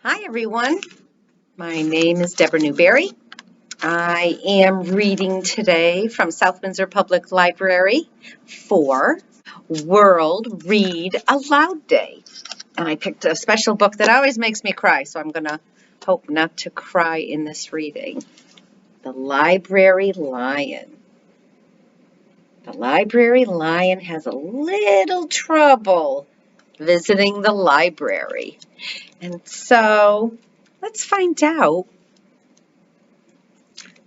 Hi, everyone. My name is Deborah Newberry. I am reading today from South Windsor Public Library for World Read Aloud Day. And I picked a special book that always makes me cry, so I'm going to hope not to cry in this reading. The Library Lion. The Library Lion has a little trouble visiting the library. And so let's find out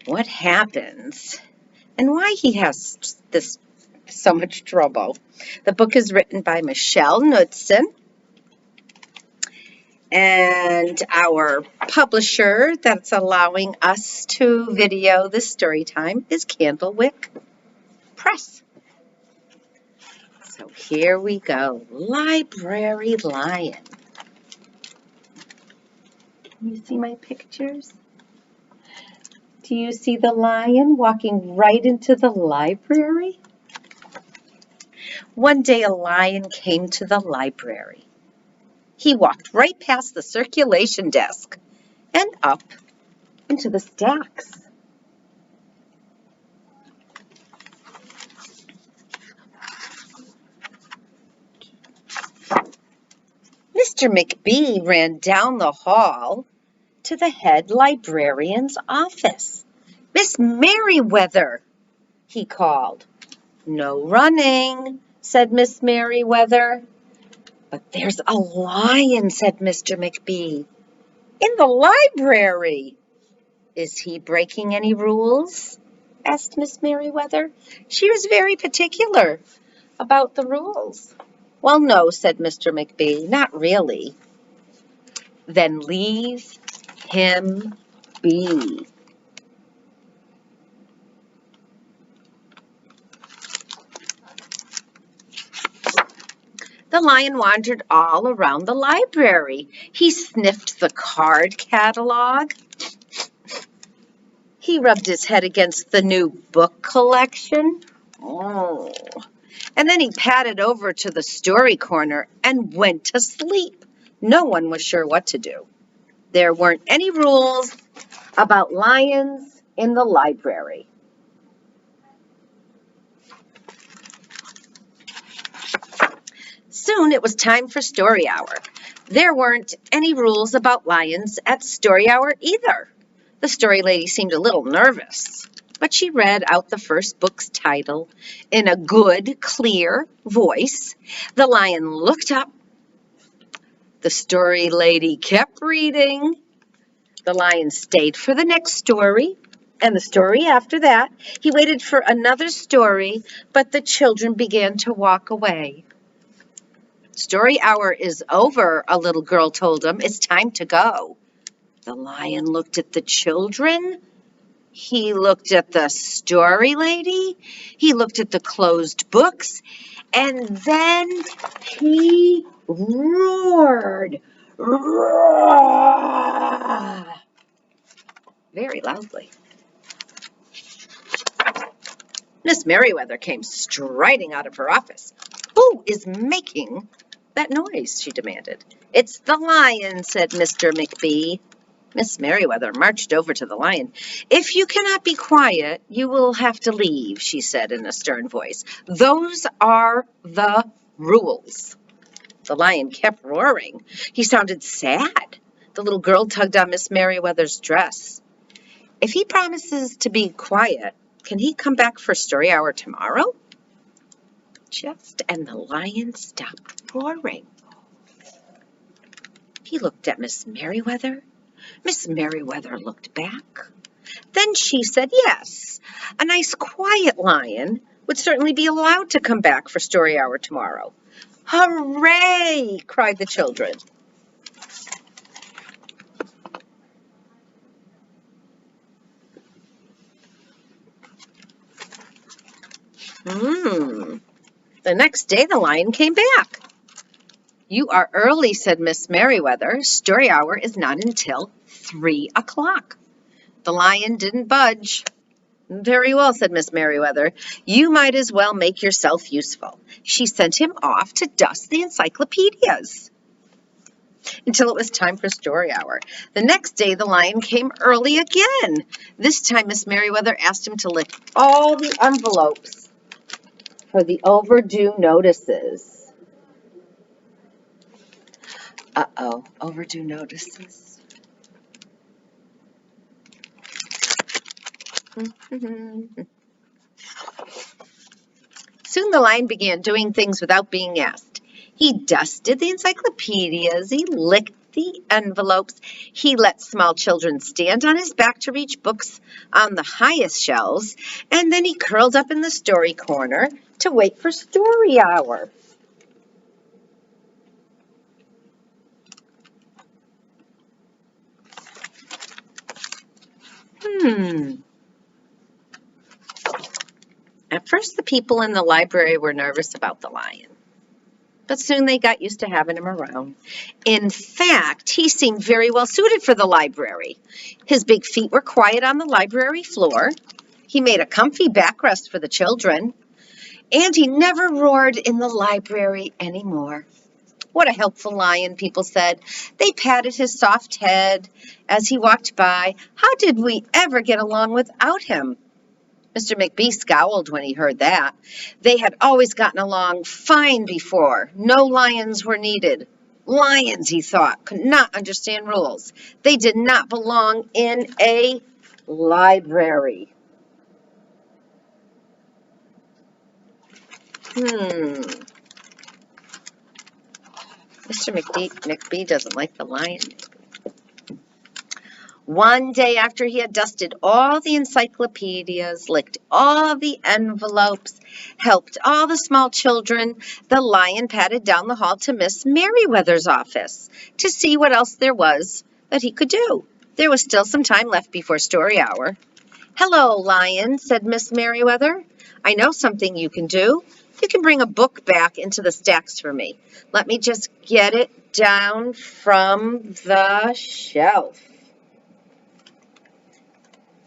what happens and why he has so much trouble. The book is written by Michelle Knudsen, and our publisher that's allowing us to video this story time is Candlewick Press. So here we go. Library Lion. Can you see my pictures? Do you see the lion walking right into the library? One day a lion came to the library. He walked right past the circulation desk and up into the stacks. Mr. McBee ran down the hall to the head librarian's office. "Miss Merriweather," he called. "No running," said Miss Merriweather. "But there's a lion," said Mr. McBee. "In the library." "Is he breaking any rules?" asked Miss Merriweather. She was very particular about the rules. "Well, no," said Mr. McBee, "not really." "Then leave him be." The lion wandered all around the library. He sniffed the card catalog. He rubbed his head against the new book collection. Oh. And then he padded over to the story corner and went to sleep. No one was sure what to do. There weren't any rules about lions in the library. Soon it was time for story hour. There weren't any rules about lions at story hour either. The story lady seemed a little nervous, but she read out the first book's title in a good, clear voice. The lion looked up. The story lady kept reading. The lion stayed for the next story and the story after that. He waited for another story, but the children began to walk away. "Story hour is over," a little girl told him. "It's time to go." The lion looked at the children. He looked at the story lady. He looked at the closed books. And then he roared. Roar! Very loudly. Miss Merriweather came striding out of her office. "Who is making that noise?" she demanded. "It's the lion," said Mr. McBee. Miss Merriweather marched over to the lion. "If you cannot be quiet, you will have to leave," she said in a stern voice. "Those are the rules." The lion kept roaring. He sounded sad. The little girl tugged on Miss Merriweather's dress. "If he promises to be quiet, can he come back for story hour tomorrow?" And the lion stopped roaring. He looked at Miss Merriweather. Miss Merriweather looked back. Then she said yes. A nice quiet lion would certainly be allowed to come back for story hour tomorrow. "Hooray!" cried the children. The next day the lion came back. "You are early," said Miss Merriweather. "Story hour is not until 3 o'clock. The lion didn't budge. "Very well," said Miss Merriweather. "You might as well make yourself useful." She sent him off to dust the encyclopedias. until it was time for story hour. The next day, the lion came early again. This time, Miss Merriweather asked him to lick all the envelopes for the overdue notices. Uh-oh, overdue notices. Soon the lion began doing things without being asked. He dusted the encyclopedias, he licked the envelopes, he let small children stand on his back to reach books on the highest shelves, and then he curled up in the story corner to wait for story hour. At first, the people in the library were nervous about the lion, but soon they got used to having him around. In fact, he seemed very well suited for the library. His big feet were quiet on the library floor. He made a comfy backrest for the children, and he never roared in the library anymore. What a helpful lion, people said. They patted his soft head as he walked by. How did we ever get along without him? Mr. McBee scowled when he heard that. They had always gotten along fine before. No lions were needed. Lions, he thought, could not understand rules. They did not belong in a library. Mr. McBee doesn't like the lion. One day after he had dusted all the encyclopedias, licked all the envelopes, helped all the small children, the lion padded down the hall to Miss Merriweather's office to see what else there was that he could do. There was still some time left before story hour. "Hello, Lion," said Miss Merriweather. "I know something you can do. You can bring a book back into the stacks for me. Let me just get it down from the shelf."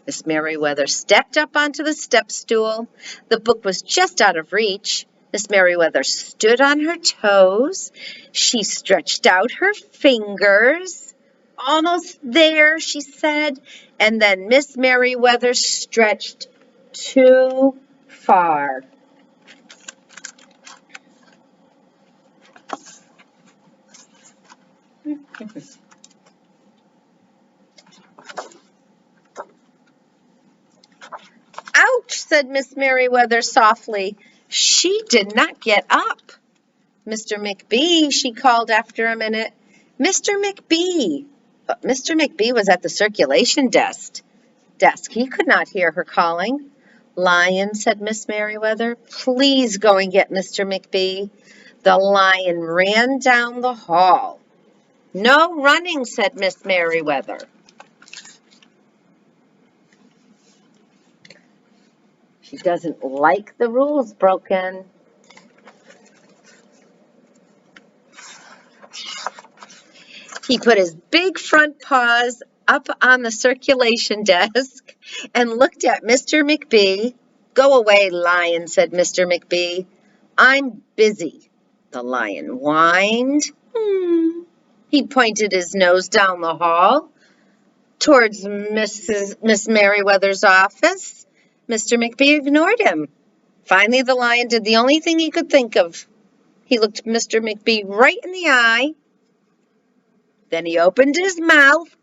Miss Merriweather stepped up onto the step stool. The book was just out of reach. Miss Merriweather stood on her toes. She stretched out her fingers. "Almost there," she said. And then Miss Merriweather stretched too far. "Ouch," said Miss Merriweather softly. She did not get up. "Mr. McBee," she called after a minute. "Mr. McBee." But Mr. McBee was at the circulation desk. He could not hear her calling. "Lion," said Miss Merriweather, "please go and get Mr. McBee." The lion ran down the hall. "No running," said Miss Merriweather. She doesn't like the rules broken. He put his big front paws up on the circulation desk and looked at Mr. McBee. "Go away, Lion," said Mr. McBee. "I'm busy." The lion whined. He pointed his nose down the hall towards Miss Merriweather's office. Mr. McBee ignored him. Finally, the lion did the only thing he could think of. He looked Mr. McBee right in the eye. Then he opened his mouth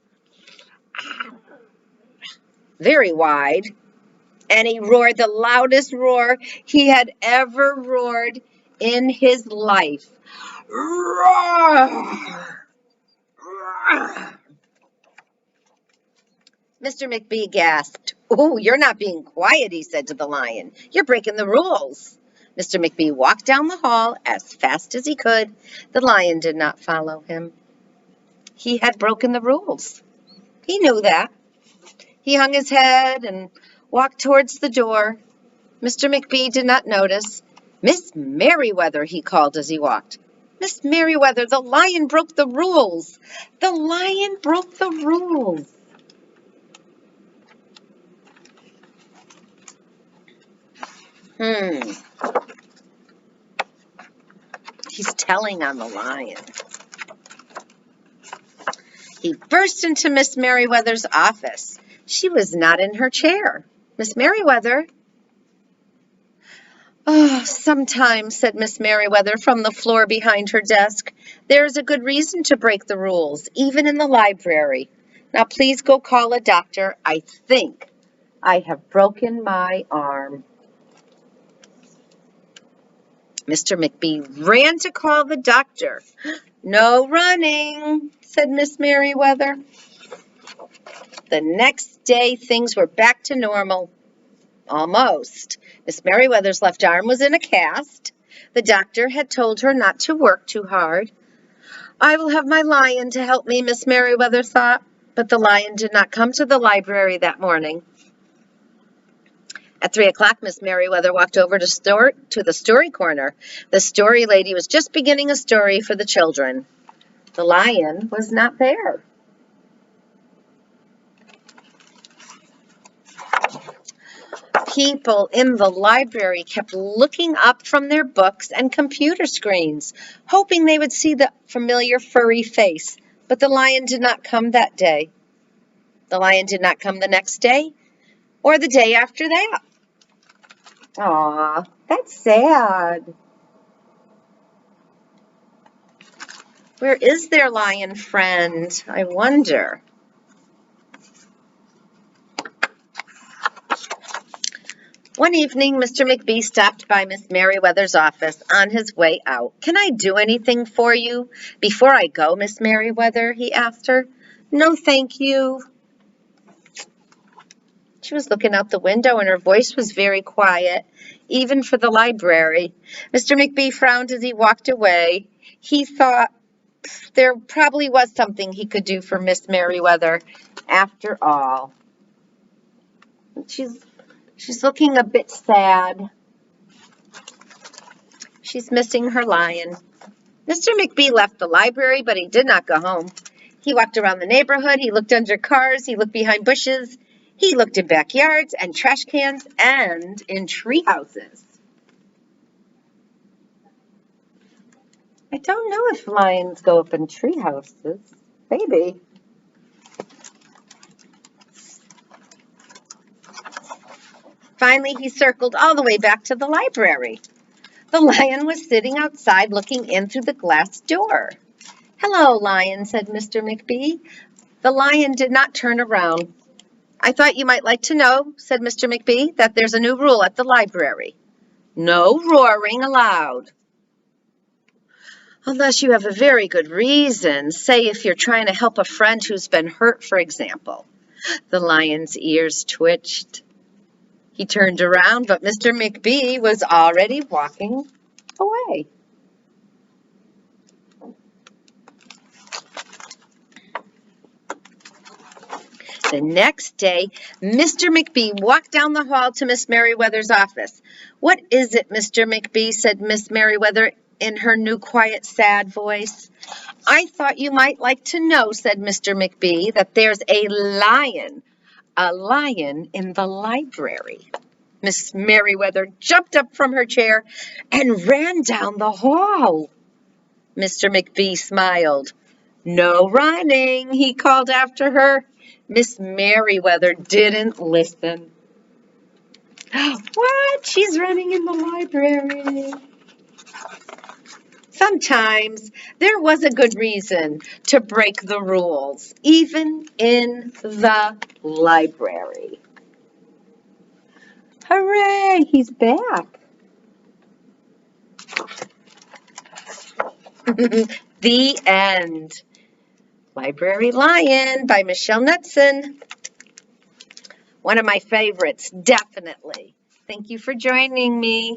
very wide, and he roared the loudest roar he had ever roared in his life. Roar! Roar! Mr. McBee gasped. "Oh, you're not being quiet," he said to the lion. "You're breaking the rules." Mr. McBee walked down the hall as fast as he could. The lion did not follow him. He had broken the rules. He knew that. He hung his head and walked towards the door. Mr. McBee did not notice. "Miss Merriweather," he called as he walked. "Miss Merriweather, the lion broke the rules. The lion broke the rules." He's telling on the lion. He burst into Miss Merriweather's office. She was not in her chair. Miss Merriweather. Oh, sometimes, said Miss Merriweather from the floor behind her desk, there is a good reason to break the rules, even in the library. Now please go call a doctor. I think I have broken my arm. Mr. McBee ran to call the doctor. No running, said Miss Merriweather. The next day, things were back to normal. Almost. Miss Merriweather's left arm was in a cast. The doctor had told her not to work too hard. I will have my lion to help me, Miss Merriweather thought, but the lion did not come to the library that morning. At 3 o'clock, Miss Merriweather walked over to the story corner. The story lady was just beginning a story for the children. The lion was not there. People in the library kept looking up from their books and computer screens, hoping they would see the familiar furry face, but the lion did not come that day. The lion did not come the next day or the day after that. Aw, that's sad. Where is their lion friend? I wonder. One evening, Mr. McBee stopped by Miss Merriweather's office on his way out. Can I do anything for you before I go, Miss Merriweather? He asked her. No, thank you. She was looking out the window and her voice was very quiet, even for the library. Mr. McBee frowned as he walked away. He thought there probably was something he could do for Miss Merriweather after all. She's looking a bit sad. She's missing her lion. Mr. McBee left the library, but he did not go home. He walked around the neighborhood. He looked under cars. He looked behind bushes. He looked in backyards and trash cans and in tree houses. I don't know if lions go up in tree houses. Maybe. Finally, he circled all the way back to the library. The lion was sitting outside looking in through the glass door. Hello, lion, said Mr. McBee. The lion did not turn around. I thought you might like to know, said Mr. McBee, that there's a new rule at the library. No roaring allowed. Unless you have a very good reason, say if you're trying to help a friend who's been hurt, for example. The lion's ears twitched. He turned around, but Mr. McBee was already walking away. The next day, Mr. McBee walked down the hall to Miss Merriweather's office. What is it, Mr. McBee, said Miss Merriweather in her new quiet, sad voice. I thought you might like to know, said Mr. McBee, that there's a lion in the library. Miss Merriweather jumped up from her chair and ran down the hall. Mr. McBee smiled. No running, he called after her. Miss Merriweather didn't listen. What? She's running in the library. Sometimes there was a good reason to break the rules, even in the library. Hooray, he's back. The end. Library Lion by Michelle Knudsen. One of my favorites, definitely. Thank you for joining me.